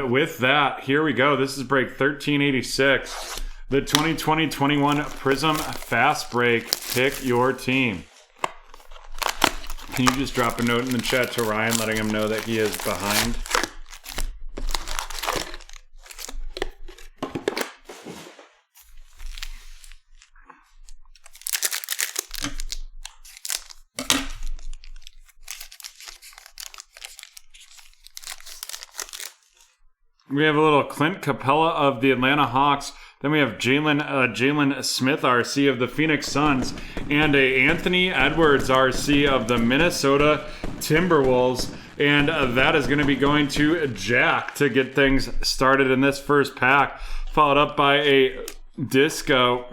And with that, here we go. This is break 1386. The 2020-21 Prizm Fast Break. Pick your team. Can you just drop a note in the chat to Ryan letting him know that he is behind? We have a little Clint Capella of the Atlanta Hawks. Then we have Jalen Smith, RC of the Phoenix Suns. And a Anthony Edwards, RC of the Minnesota Timberwolves. And that is going to be going to Jack to get things started in this first pack. Followed up by a Disco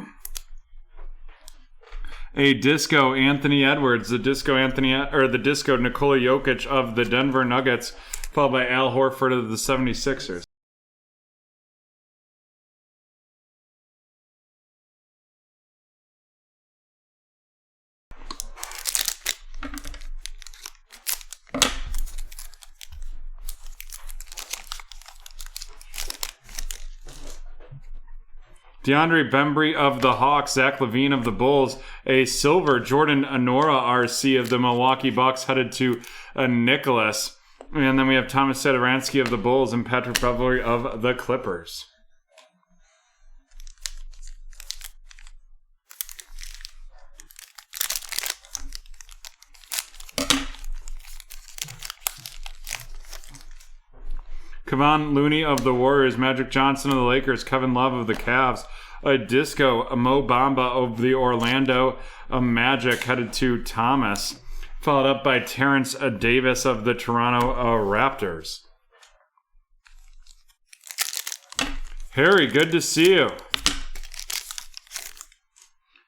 Anthony Edwards. The Disco Nikola Jokic of the Denver Nuggets. Followed by Al Horford of the 76ers. DeAndre Bembry of the Hawks, Zach LaVine of the Bulls, a silver Jordan Anora RC of the Milwaukee Bucks headed to Nicholas. And then we have Thomas Satoransky of the Bulls and Patrick Beverley of the Clippers. Kevon Looney of the Warriors, Magic Johnson of the Lakers, Kevin Love of the Cavs, a Disco Mo Bamba of the Orlando Magic headed to Thomas, followed up by Terrence Davis of the Toronto Raptors. Harry, good to see you.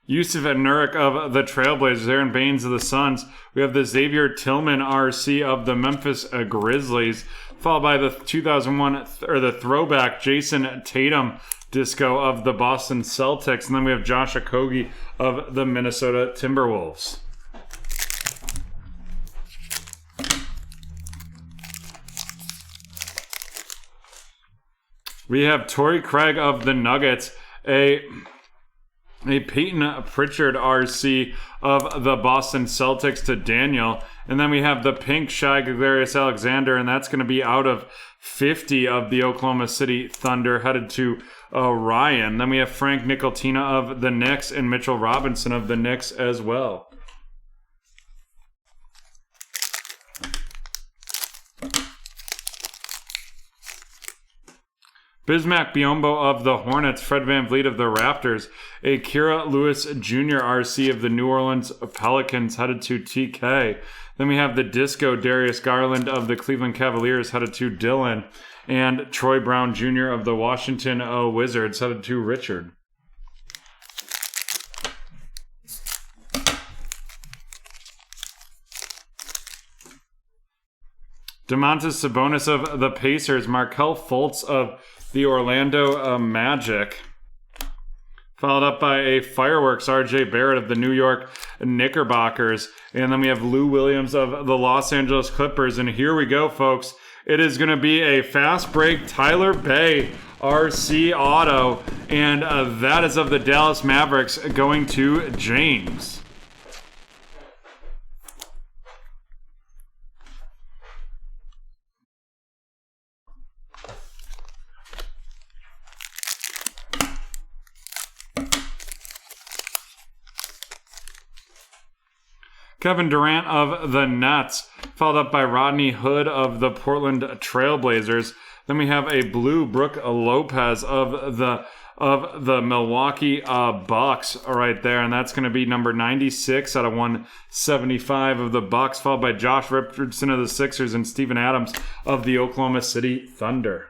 Yusuf Nurkic of the Trailblazers, Aaron Baines of the Suns. We have the Xavier Tillman RC of the Memphis Grizzlies, followed by the 2001 or the throwback Jason Tatum Disco of the Boston Celtics, and then we have Josh Okogie of the Minnesota Timberwolves. We have Torrey Craig of the Nuggets, a Peyton Pritchard RC of the Boston Celtics to Daniel. And then we have the pink Shai Gilgeous-Alexander, and that's going to be out of 50 of the Oklahoma City Thunder, headed to Ryan. Then we have Frank Nicolatina of the Knicks and Mitchell Robinson of the Knicks as well. Bismack Biyombo of the Hornets, Fred VanVleet of the Raptors, a Kira Lewis Jr. RC of the New Orleans Pelicans headed to TK. Then we have the Disco Darius Garland of the Cleveland Cavaliers headed to Dylan, and Troy Brown Jr. of the Washington Wizards headed to Richard. Domantas Sabonis of the Pacers, Markelle Fultz of the Orlando Magic, followed up by a Fireworks RJ Barrett of the New York Knickerbockers, and then we have Lou Williams of the Los Angeles Clippers. And here we go, folks. It is going to be a fast break Tyler Bay RC auto, and that is of the Dallas Mavericks going to James. Kevin Durant of the Nets, followed up by Rodney Hood of the Portland Trailblazers. Then we have a blue Brook Lopez of the Milwaukee Bucks right there, and that's going to be number 96 out of 175 of the Bucks, followed by Josh Richardson of the Sixers and Steven Adams of the Oklahoma City Thunder.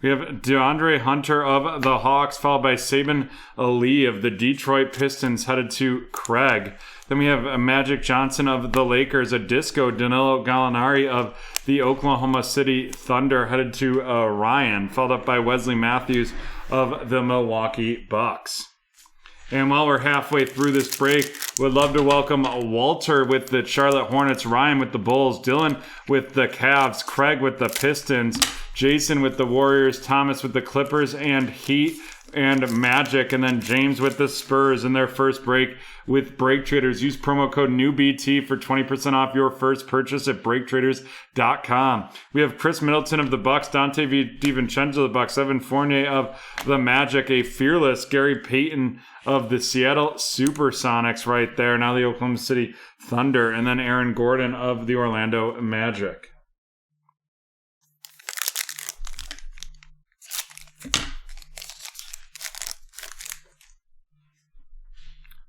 We have DeAndre Hunter of the Hawks, followed by Saban Ali of the Detroit Pistons, headed to Craig. Then we have Magic Johnson of the Lakers, a Disco Danilo Gallinari of the Oklahoma City Thunder, headed to Ryan, followed up by Wesley Matthews of the Milwaukee Bucks. And while we're halfway through this break, would love to welcome Walter with the Charlotte Hornets, Ryan with the Bulls, Dylan with the Cavs, Craig with the Pistons, Jason with the Warriors, Thomas with the Clippers and Heat and Magic, and then James with the Spurs in their first break with BreakTraders. Use promo code NEWBT for 20% off your first purchase at BreakTraders.com. We have Chris Middleton of the Bucks, Dante DiVincenzo of the Bucks, Evan Fournier of the Magic, a fearless Gary Payton of the Seattle Supersonics right there, now the Oklahoma City Thunder, and then Aaron Gordon of the Orlando Magic.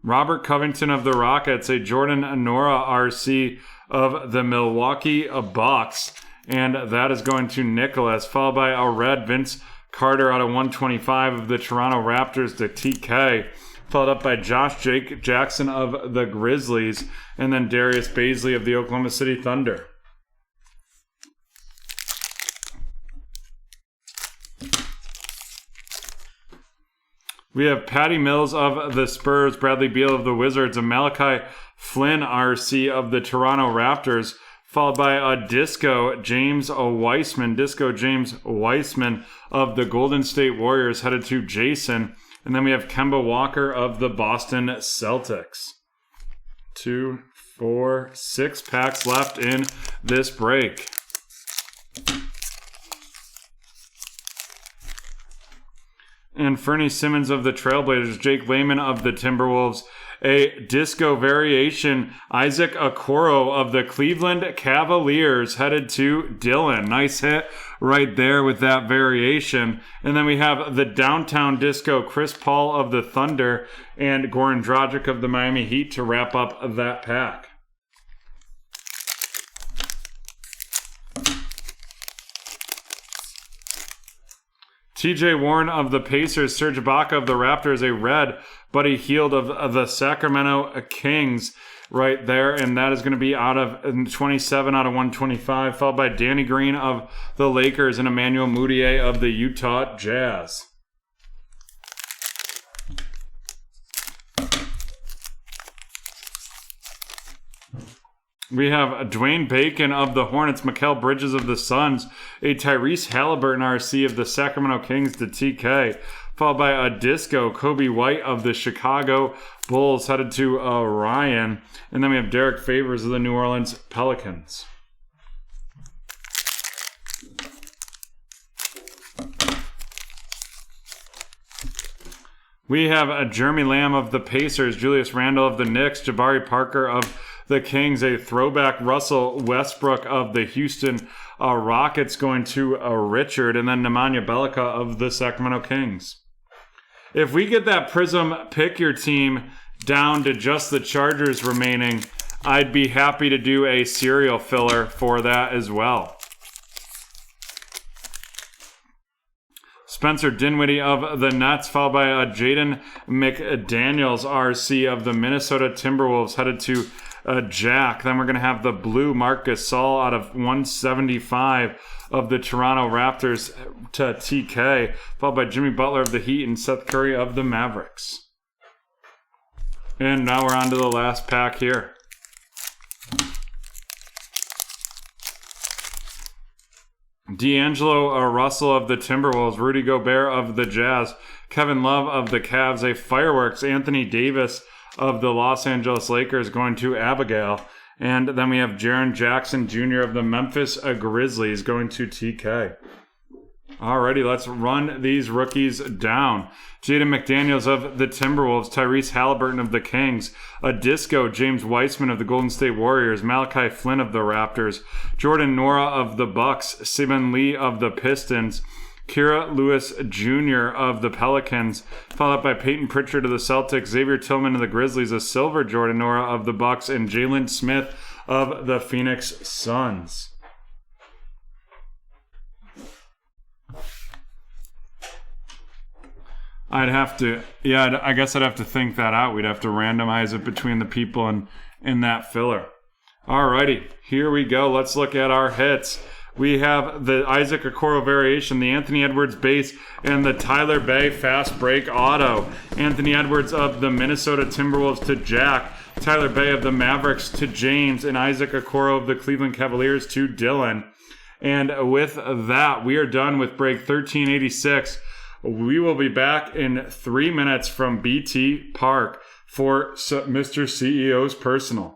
Robert Covington of the Rockets, a Jordan Anora RC of the Milwaukee Bucks, and that is going to Nicholas, followed by a red Vince Carter out of 125 of the Toronto Raptors to TK, followed up by Josh Jackson of the Grizzlies, and then Darius Baisley of the Oklahoma City Thunder. We have Patty Mills of the Spurs, Bradley Beal of the Wizards, and Malachi Flynn RC of the Toronto Raptors, followed by a Disco James Weissman of the Golden State Warriors, headed to Jason. And then we have Kemba Walker of the Boston Celtics. 2, 4, 6 packs left in this break. And Fernie Simmons of the Trailblazers, Jake Layman of the Timberwolves, a disco variation, Isaac Okoro of the Cleveland Cavaliers, headed to Dylan. Nice hit right there with that variation. And then we have the downtown disco, Chris Paul of the Thunder, and Goran Dragic of the Miami Heat to wrap up that pack. TJ Warren of the Pacers, Serge Ibaka of the Raptors, a red, Buddy Hield of the Sacramento Kings right there, and that is going to be out of 27 out of 125, followed by Danny Green of the Lakers and Emmanuel Mudiay of the Utah Jazz. We have Dwayne Bacon of the Hornets, Mikal Bridges of the Suns, a Tyrese Halliburton RC of the Sacramento Kings to TK, followed by a Disco Kobe White of the Chicago Bulls, headed to Ryan. And then we have Derek Favors of the New Orleans Pelicans. We have Jeremy Lamb of the Pacers, Julius Randle of the Knicks, Jabari Parker of the Kings, a throwback Russell Westbrook of the Houston Rockets going to Richard, and then Nemanja Bjelica of the Sacramento Kings. If we get that Prizm Pick Your Team down to just the Chargers remaining, I'd be happy to do a serial filler for that as well. Spencer Dinwiddie of the Nets, followed by Jaden McDaniels RC of the Minnesota Timberwolves, headed to Jack. Then we're going to have the blue Marc Gasol out of 175 of the Toronto Raptors to TK, followed by Jimmy Butler of the Heat and Seth Curry of the Mavericks. And now we're on to the last pack here. D'Angelo Russell of the Timberwolves, Rudy Gobert of the Jazz, Kevin Love of the Cavs, a Fireworks, Anthony Davis of the Los Angeles Lakers going to Abigail. And then we have Jaren Jackson Jr. of the Memphis Grizzlies going to TK. Alrighty, let's run these rookies down. Jaden McDaniels of the Timberwolves, Tyrese Halliburton of the Kings, a Disco James Weissman of the Golden State Warriors, Malachi Flynn of the Raptors, Jordan Nora of the Bucks, Simon Lee of the Pistons, Kira Lewis Jr. of the Pelicans, followed up by Peyton Pritchard of the Celtics, Xavier Tillman of the Grizzlies, a silver Jordan Nora of the Bucks, and Jalen Smith of the Phoenix Suns. I guess I'd have to think that out. We'd have to randomize it between the people in that filler. Alrighty, here we go. Let's look at our hits. we have the Isaac Okoro variation, the Anthony Edwards base, and the Tyler Bay fast break auto. Anthony Edwards of the Minnesota Timberwolves to Jack, Tyler Bay of the Mavericks to James, and Isaac Okoro of the Cleveland Cavaliers to Dylan. And with that, we are done with break 1386. We will be back in 3 minutes from BT Park for Mr. CEO's Personal.